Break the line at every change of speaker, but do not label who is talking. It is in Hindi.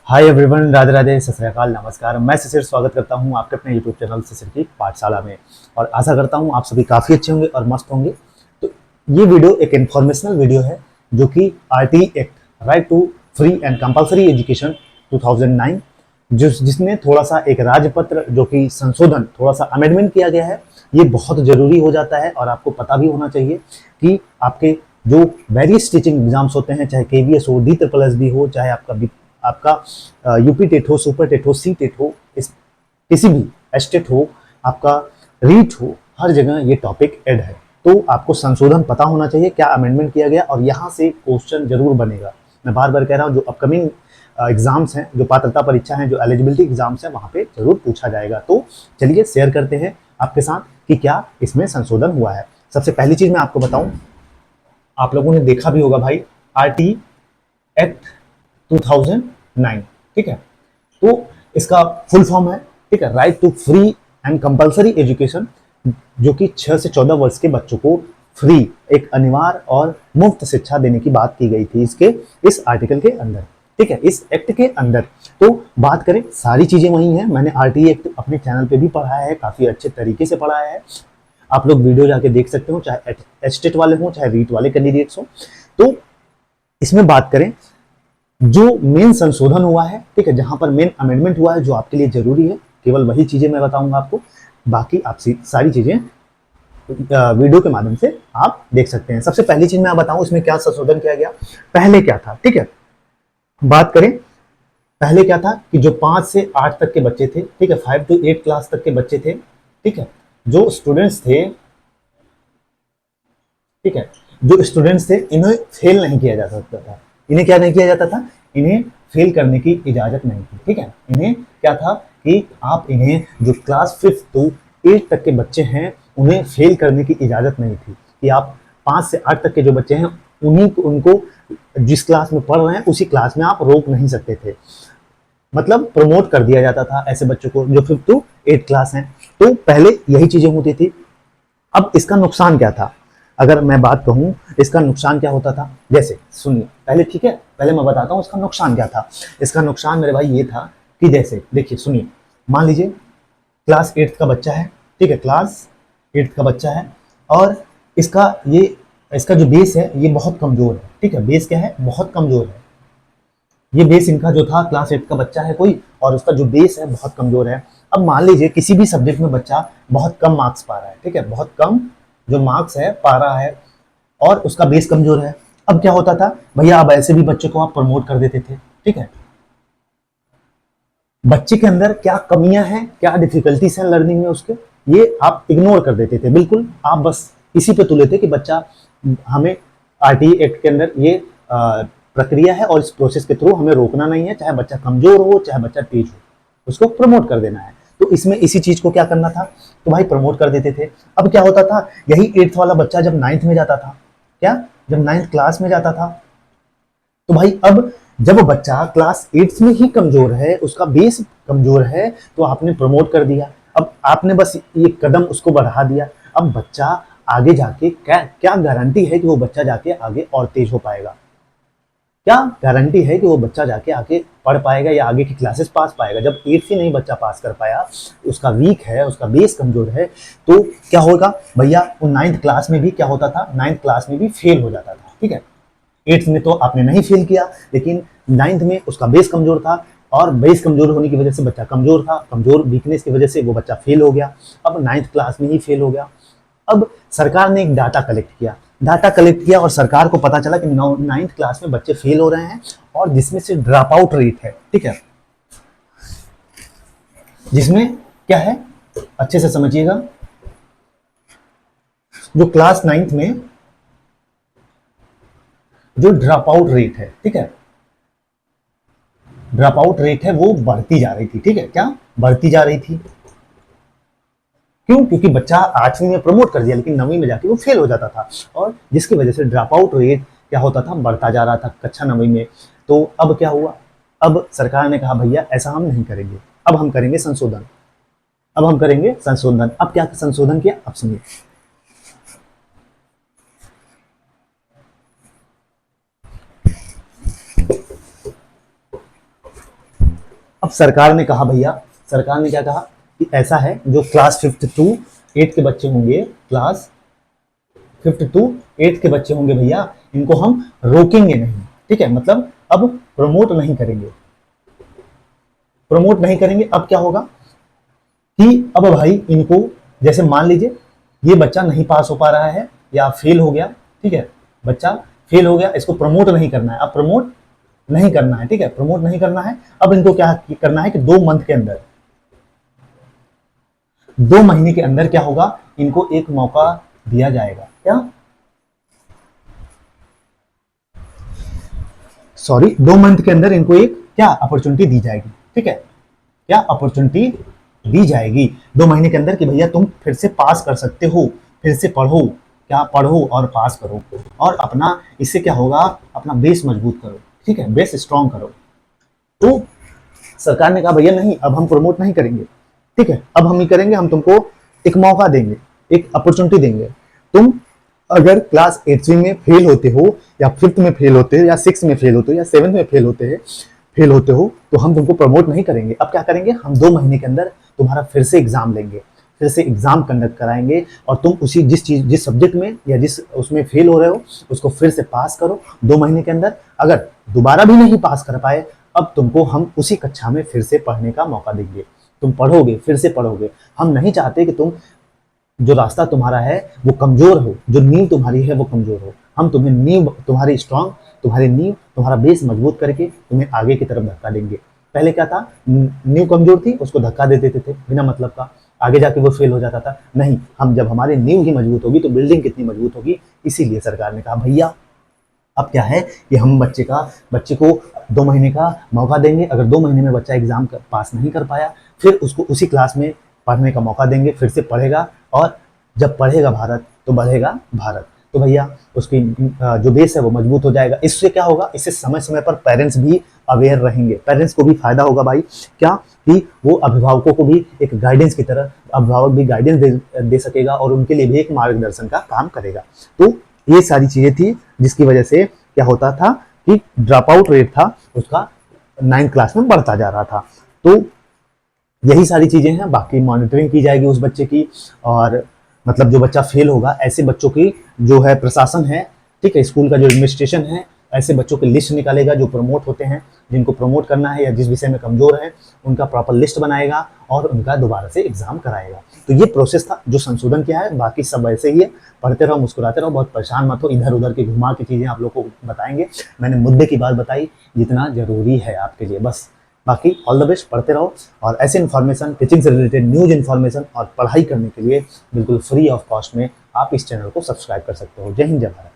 हाय एवरीवन, राधे राधे, सत श्री अकाल, नमस्कार। मैं शिशिर स्वागत करता हूं आपके अपने यूट्यूब चैनल शिशिर की पाठशाला में। और आशा करता हूं आप सभी काफ़ी अच्छे होंगे और मस्त होंगे। तो ये वीडियो एक इन्फॉर्मेशनल वीडियो है जो कि RT act, right to free and compulsory education 2009, जिसमें थोड़ा सा एक राजपत्र जो कि संशोधन, थोड़ा सा अमेंडमेंट किया गया है। ये बहुत ज़रूरी हो जाता है और आपको पता भी होना चाहिए कि आपके जो वेरियस टीचिंग एग्जाम्स होते हैं, चाहे केवीएस हो, डी ट्रिपल एस बी हो, चाहे आपका यूपी टेट हो, सुपर टेट हो, सी टेट हो, इस किसी भी एस्टेट हो, आपका रीट हो, हर जगह ये टॉपिक ऐड है। तो आपको संशोधन पता होना चाहिए, क्या अमेंडमेंट किया गया, और यहाँ से क्वेश्चन जरूर बनेगा। मैं बार बार कह रहा हूँ, जो अपकमिंग एग्जाम्स हैं, जो पात्रता परीक्षा हैं, जो एलिजिबिलिटी एग्जाम्स हैं, वहाँ पे जरूर पूछा जाएगा। तो चलिए शेयर करते हैं आपके साथ कि क्या इसमें संशोधन हुआ है। सबसे पहली चीज मैं आपको बताऊं, आप लोगों ने देखा भी होगा भाई, आरटी एक्ट 2009, ठीक है। तो इसका फुल फॉर्म है, ठीक है, right to free and compulsory education, जो कि 6 से 14 वर्ष के बच्चों को फ्री, एक अनिवार्य और मुफ्त शिक्षा देने की बात की गई थी इस आर्टिकल के अंदर, ठीक है, इस एक्ट के अंदर। तो बात करें, सारी चीजें वही हैं। मैंने आरटी एक्ट अपने चैनल पे भी पढ़ाया है, काफी अच्छे तरीके से पढ़ाया है। आप लोग वीडियो जाके देख सकते हो, चाहे एस्टेट वाले हों, चाहे रीट वाले कैंडिडेट्स हों। तो इसमें बात करें, जो मेन संशोधन हुआ है, ठीक है, जहां पर मेन अमेंडमेंट हुआ है, जो आपके लिए जरूरी है, केवल वही चीजें मैं बताऊंगा आपको। बाकी आप सारी चीजें वीडियो के माध्यम से आप देख सकते हैं। सबसे पहली चीज मैं बताऊं इसमें क्या संशोधन किया गया। पहले क्या था, ठीक है, बात करें, पहले क्या था कि जो 5 से 8 तक के बच्चे थे, ठीक है, 5 to 8 क्लास तक के बच्चे थे, ठीक है, जो स्टूडेंट्स थे, ठीक है, जो स्टूडेंट्स थे, इन्हें फेल नहीं किया जा सकता था। इन्हें क्या नहीं किया जाता था, इन्हें फेल करने की इजाजत नहीं थी, ठीक है। इन्हें क्या था कि आप इन्हें, जो क्लास 5 to 8 तक के बच्चे हैं, उन्हें फेल करने की इजाजत नहीं थी कि आप 5 से 8 तक के जो बच्चे हैं, उन्हीं को, उनको जिस क्लास में पढ़ रहे हैं उसी क्लास में आप रोक नहीं सकते थे। मतलब प्रमोट कर दिया जाता था ऐसे बच्चों को जो 5 to 8 क्लास हैं। तो पहले यही चीजें होती थी। अब इसका नुकसान क्या था, अगर मैं बात कहूं, इसका नुकसान क्या होता था, जैसे सुनिए पहले, ठीक है, पहले मैं बताता हूं इसका नुकसान क्या था। इसका नुकसान मेरे भाई ये था कि जैसे देखिए, सुनिए, मान लीजिए क्लास 8 का बच्चा है, ठीक है, क्लास 8 का बच्चा है, और इसका ये, इसका जो बेस है ये बहुत कमजोर है, ठीक है, बेस क्या है, बहुत कमजोर है। ये बेस इनका जो था, क्लास 8 का बच्चा है कोई, और उसका जो बेस है बहुत कमजोर है। अब मान लीजिए किसी भी सब्जेक्ट में बच्चा बहुत कम मार्क्स पा रहा है, ठीक है, बहुत कम जो मार्क्स है पा रहा है, और उसका बेस कमजोर है। अब क्या होता था भैया, अब ऐसे भी बच्चे को आप प्रमोट कर देते थे, ठीक है। बच्चे के अंदर क्या कमियां हैं, क्या डिफिकल्टीज हैं लर्निंग में उसके, ये आप इग्नोर कर देते थे बिल्कुल। आप बस इसी पे तुले थे कि बच्चा, हमें आरटीई एक्ट के अंदर ये प्रक्रिया है और इस प्रोसेस के थ्रू हमें रोकना नहीं है, चाहे बच्चा कमजोर हो चाहे बच्चा तेज हो, उसको प्रमोट कर देना है। तो इसमें इसी चीज को क्या करना था, तो भाई प्रमोट कर देते थे। अब क्या होता था, यही 8th वाला बच्चा जब 9th में जाता था, क्या, जब 9th क्लास में जाता था, तो भाई अब जब बच्चा क्लास 8 में ही कमजोर है, उसका बेस कमजोर है, तो आपने प्रमोट कर दिया। अब आपने बस ये कदम उसको बढ़ा दिया। अब बच्चा आगे जाके क्या क्या गारंटी है कि वो बच्चा जाके आगे और तेज हो पाएगा, क्या गारंटी है कि वो बच्चा जाके आगे पढ़ पाएगा या आगे की क्लासेस पास पाएगा, जब 8th ही नहीं बच्चा पास कर पाया, उसका वीक है, उसका बेस कमजोर है। तो क्या होगा भैया, वो 9th क्लास में भी क्या होता था, 9th क्लास में भी फेल हो जाता था, ठीक है। 8th में तो आपने नहीं फेल किया, लेकिन 9th में उसका बेस कमजोर था, और बेस कमजोर होने की वजह से बच्चा कमजोर था, कमजोर वीकनेस की वजह से वो बच्चा फेल हो गया। अब 9th क्लास में ही फेल हो गया। अब सरकार ने एक डाटा कलेक्ट किया, डाटा कलेक्ट किया, और सरकार को पता चला कि 9th क्लास में बच्चे फेल हो रहे हैं, और जिसमें से ड्रॉप आउट रेट है, ठीक है, जिसमें क्या है, अच्छे से समझिएगा, जो क्लास 9th में जो ड्रॉप आउट रेट है, ठीक है, ड्रॉप आउट रेट है, वो बढ़ती जा रही थी, ठीक है, क्या बढ़ती जा रही थी। क्यों, क्योंकि बच्चा 8वीं में प्रमोट कर दिया, लेकिन 9वीं में जाके वो फेल हो जाता था, और जिसकी वजह से ड्रॉप आउट रेट क्या होता था, बढ़ता जा रहा था कक्षा 9वीं में। तो अब क्या हुआ, अब सरकार ने कहा भैया ऐसा हम नहीं करेंगे, अब हम करेंगे संशोधन, अब हम करेंगे संशोधन। अब क्या संशोधन किया, अब सुनिए। अब सरकार ने कहा भैया, सरकार ने क्या कहा कि ऐसा है, जो क्लास 5th टू 8th के बच्चे होंगे, क्लास 5th टू 8th के बच्चे होंगे भैया, इनको हम रोकेंगे नहीं, ठीक है, मतलब अब प्रमोट नहीं करेंगे, प्रमोट नहीं करेंगे। अब क्या होगा कि अब भाई इनको, जैसे मान लीजिए ये बच्चा नहीं पास हो पा रहा है या फेल हो गया, ठीक है, बच्चा फेल हो गया, इसको प्रमोट नहीं करना है, अब प्रमोट नहीं करना है, ठीक है, प्रमोट नहीं करना है। अब इनको क्या करना है कि 2 मंथ के अंदर, 2 महीने के अंदर क्या होगा, इनको एक मौका दिया जाएगा। क्या, सॉरी, 2 मंथ के अंदर इनको एक क्या अपॉर्चुनिटी दी जाएगी, ठीक है, क्या अपॉर्चुनिटी दी जाएगी 2 महीने के अंदर कि भैया तुम फिर से पास कर सकते हो, फिर से पढ़ो, क्या पढ़ो और पास करो, और अपना इससे क्या होगा, अपना बेस मजबूत करो, ठीक है, बेस स्ट्रांग करो। तो सरकार ने कहा भैया नहीं, अब हम प्रमोट नहीं करेंगे, ठीक है, अब हम ही करेंगे, हम तुमको एक मौका देंगे, एक अपॉर्चुनिटी देंगे। तुम अगर क्लास 8वीं में फेल होते हो या 5th में फेल होते हो या 6th में फेल होते हो या 7th में फेल होते हो तो हम तुमको प्रमोट नहीं करेंगे। अब क्या करेंगे, हम 2 महीने के अंदर तुम्हारा फिर से एग्जाम लेंगे, फिर से एग्जाम कंडक्ट कराएंगे, और तुम उसी जिस सब्जेक्ट में या जिस उसमें फेल हो रहे हो उसको फिर से पास करो 2 महीने के अंदर। अगर दोबारा भी नहीं पास कर पाए, अब तुमको हम उसी कक्षा में फिर से पढ़ने का मौका देंगे, तुम पढ़ोगे, फिर से पढ़ोगे। हम नहीं चाहते कि तुम, जो रास्ता तुम्हारा है वो कमजोर हो, जो नींव तुम्हारी है वो कमजोर हो। हम तुम्हें नींव तुम्हारी स्ट्रांग, तुम्हारी नींव, तुम्हारा बेस मजबूत करके तुम्हें आगे की तरफ धक्का देंगे। पहले क्या था, नींव कमजोर थी, उसको धक्का दे देते थे बिना मतलब का, आगे जाके वो फेल हो जाता था। नहीं, हम जब हमारी नींव ही मजबूत होगी तो बिल्डिंग कितनी मजबूत होगी। इसीलिए सरकार ने कहा भैया अब क्या है कि हम बच्चे को 2 महीने का मौका देंगे। अगर 2 महीने में बच्चा एग्जाम पास नहीं कर पाया, फिर उसको उसी क्लास में पढ़ने का मौका देंगे, फिर से पढ़ेगा, और जब पढ़ेगा भारत तो बढ़ेगा भारत। तो भैया उसकी जो बेस है वो मजबूत हो जाएगा। इससे क्या होगा, इससे समय समय पर पेरेंट्स भी अवेयर रहेंगे, पेरेंट्स को भी फायदा होगा भाई, क्या कि वो अभिभावकों को भी एक गाइडेंस की तरह, अभिभावक भी गाइडेंस दे सकेगा और उनके लिए भी एक मार्गदर्शन का काम करेगा। तो ये सारी चीजें थी जिसकी वजह से क्या होता था कि ड्रॉप आउट रेट था उसका 9th क्लास में बढ़ता जा रहा था। तो यही सारी चीजें हैं, बाकी मॉनिटरिंग की जाएगी उस बच्चे की, और मतलब जो बच्चा फेल होगा ऐसे बच्चों की जो है प्रशासन है, ठीक है, स्कूल का जो एडमिनिस्ट्रेशन है ऐसे बच्चों की लिस्ट निकालेगा जो प्रमोट होते हैं, जिनको प्रमोट करना है या जिस विषय में कमजोर है उनका प्रॉपर लिस्ट बनाएगा और उनका दोबारा से एग्जाम कराएगा। तो ये प्रोसेस था जो संशोधन किया है, बाकी सब वैसे ही है। पढ़ते रहो, मुस्कुराते रहो, बहुत परेशान मत हो, इधर उधर की घुमा की चीजें आप लोग को बताएंगे। मैंने मुद्दे की बात बताई जितना जरूरी है आपके लिए, बस। बाकी ऑल द बेस्ट, पढ़ते रहो, और ऐसे इन्फॉर्मेशन, टीचिंग से रिलेटेड न्यूज इन्फॉर्मेशन और पढ़ाई करने के लिए बिल्कुल फ्री ऑफ कॉस्ट में आप इस चैनल को सब्सक्राइब कर सकते हो। जय हिंद, जय भारत।